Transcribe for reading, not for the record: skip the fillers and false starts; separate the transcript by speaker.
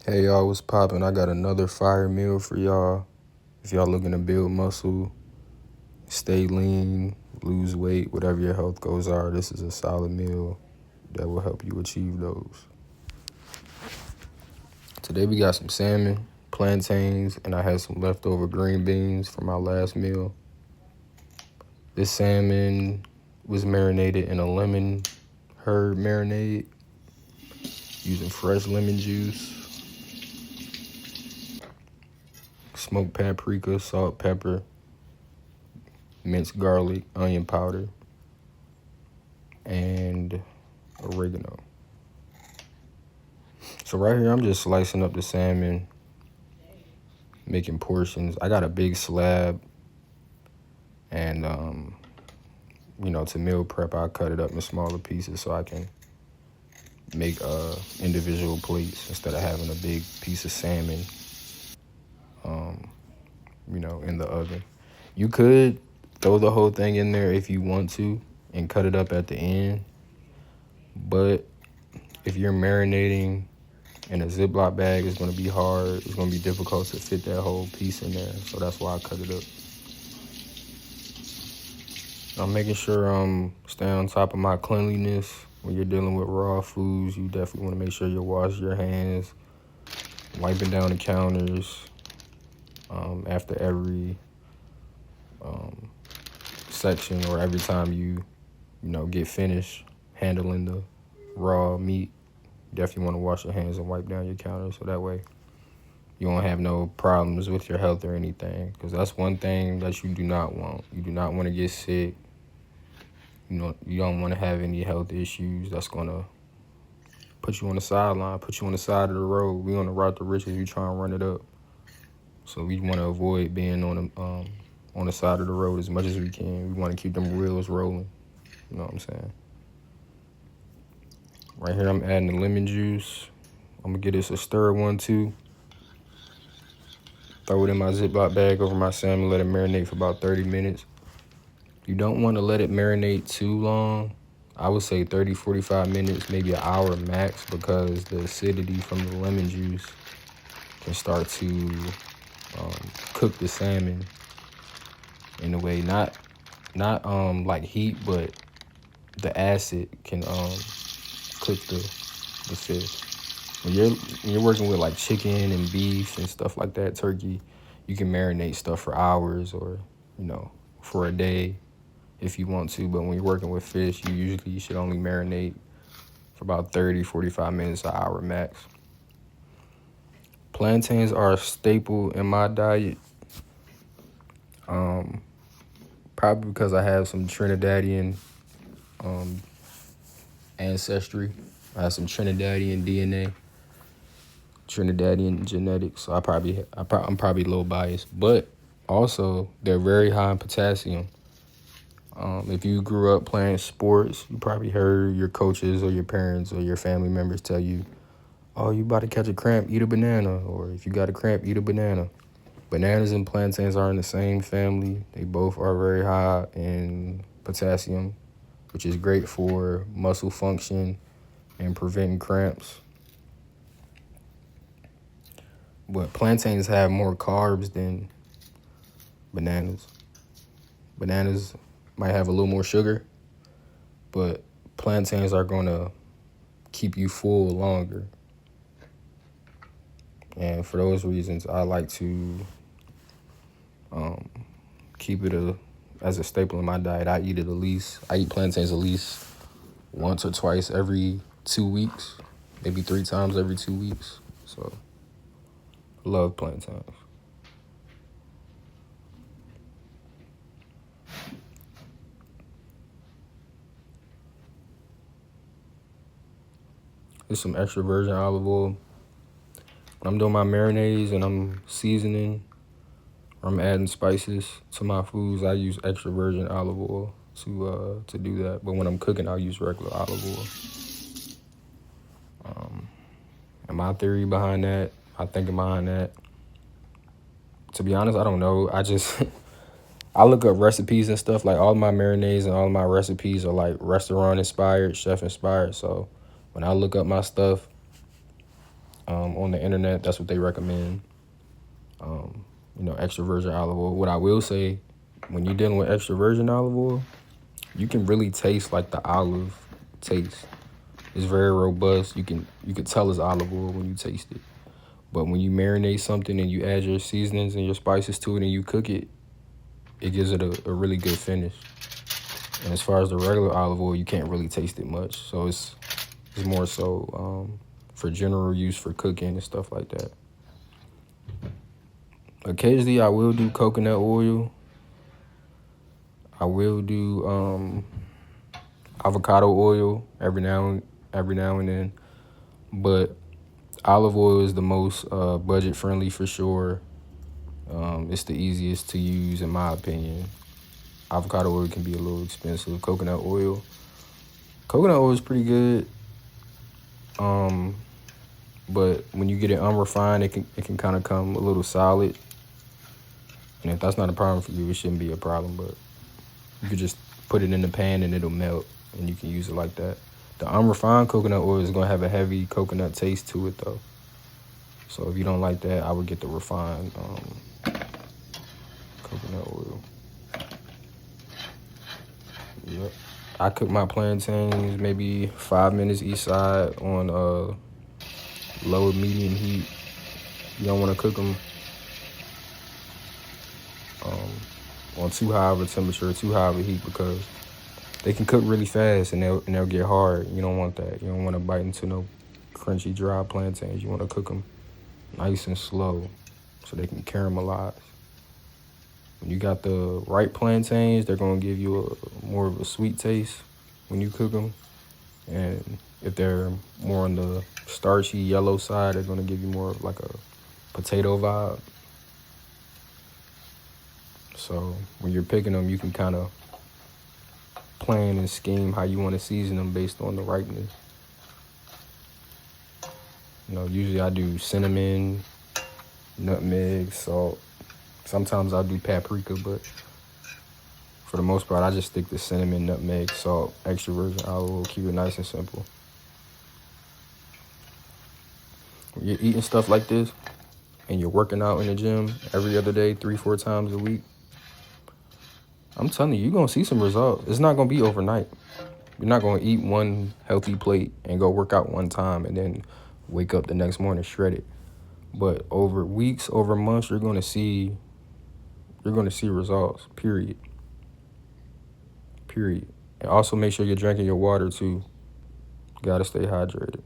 Speaker 1: Hey y'all, what's poppin'? I got another fire meal for y'all. If y'all looking to build muscle, stay lean, lose weight, whatever your health goals are, this is a solid meal that will help you achieve those. Today we got some salmon, plantains, and I had some leftover green beans from my last meal. This salmon was marinated in a lemon herb marinade using fresh lemon juice, smoked paprika, salt, pepper, minced garlic, onion powder, and oregano. So right here, I'm just slicing up the salmon, making portions. I got a big slab, and to meal prep, I cut it up in smaller pieces so I can make individual plates instead of having a big piece of salmon, in the oven. You could throw the whole thing in there if you want to and cut it up at the end, but if you're marinating in a Ziploc bag, it's going to be hard. It's going to be difficult to fit that whole piece in there. So that's why I cut it up. I'm making sure I'm staying on top of my cleanliness. When you're dealing with raw foods, you definitely want to make sure you wash your hands, wiping down the counters after every section or every time you get finished handling the raw meat. Definitely want to wash your hands and wipe down your counter so that way you won't have no problems with your health or anything, because that's one thing that you do not want. You do not want to get sick. You don't want to have any health issues that's going to put you on the sideline, put you on the side of the road. We on the route to riches. We try and run it up. So we want to avoid being on the side of the road as much as we can. We want to keep them wheels rolling. You know what I'm saying? Right here, I'm adding the lemon juice. I'm going to give this a stir 1-2. Throw it in my Ziploc bag over my salmon, let it marinate for about 30 minutes. You don't want to let it marinate too long. I would say 30, 45 minutes, maybe an hour max, because the acidity from the lemon juice can start to cook the salmon in a way, not like heat, but the acid can cook the fish. When you're working with like chicken and beef and stuff like that, turkey, you can marinate stuff for hours or for a day if you want to. But when you're working with fish, you should only marinate for about 30, 45 minutes, an hour max. Plantains are a staple in my diet. Probably because I have some Trinidadian ancestry. I have some Trinidadian DNA, Trinidadian genetics. So I'm probably a little biased, but also they're very high in potassium. If you grew up playing sports, you probably heard your coaches or your parents or your family members tell you, "Oh, you about to catch a cramp, eat a banana," or if you got a cramp, eat a banana. Bananas and plantains are in the same family. They both are very high in potassium, which is great for muscle function and preventing cramps. But plantains have more carbs than bananas. Bananas might have a little more sugar, but plantains are going to keep you full longer. And for those reasons, I like to keep it as a staple in my diet. I eat plantains at least once or twice every 2 weeks, maybe 3 times every 2 weeks. So I love plantains. There's some extra virgin olive oil. When I'm doing my marinades and I'm seasoning or I'm adding spices to my foods, I use extra virgin olive oil to do that. But when I'm cooking, I'll use regular olive oil. And my theory behind that, my thinking behind that, to be honest, I don't know. I look up recipes and stuff. Like all my marinades and all my recipes are like restaurant inspired, chef inspired. So when I look up my stuff, on the internet. That's what they recommend. Extra virgin olive oil. What I will say, when you're dealing with extra virgin olive oil, you can really taste like the olive taste. It's very robust. You can tell it's olive oil when you taste it. But when you marinate something and you add your seasonings and your spices to it and you cook it, it gives it a really good finish. And as far as the regular olive oil, you can't really taste it much. So it's more so for general use for cooking and stuff like that. Occasionally, I will do coconut oil. I will do avocado oil every now and then. But olive oil is the most budget friendly for sure. It's the easiest to use in my opinion. Avocado oil can be a little expensive. Coconut oil is pretty good. But when you get it unrefined, it can kind of come a little solid. And if that's not a problem for you, it shouldn't be a problem. But you could just put it in the pan and it'll melt, and you can use it like that. The unrefined coconut oil is gonna have a heavy coconut taste to it though. So if you don't like that, I would get the refined coconut oil. Yep. I cook my plantains maybe 5 minutes each side on low medium heat. You don't want to cook them on too high of a temperature, too high of a heat, because they can cook really fast and they'll get hard. You don't want that. You don't want to bite into no crunchy, dry plantains. You want to cook them nice and slow so they can caramelize. When you got the right plantains, they're going to give you more of a sweet taste when you cook them. And if they're more on the starchy yellow side, they're going to give you more of like a potato vibe. So when you're picking them, you can kind of plan and scheme how you want to season them based on the ripeness. Usually I do cinnamon, nutmeg, salt. Sometimes I'll do paprika, but for the most part, I just stick to cinnamon, nutmeg, salt, extra virgin olive oil, keep it nice and simple. When you're eating stuff like this and you're working out in the gym every other day, 3-4 times a week, I'm telling you, you're going to see some results. It's not going to be overnight. You're not going to eat one healthy plate and go work out one time and then wake up the next morning shredded. But over weeks, over months, you're going to see results, period. And also make sure you're drinking your water too. Got to stay hydrated.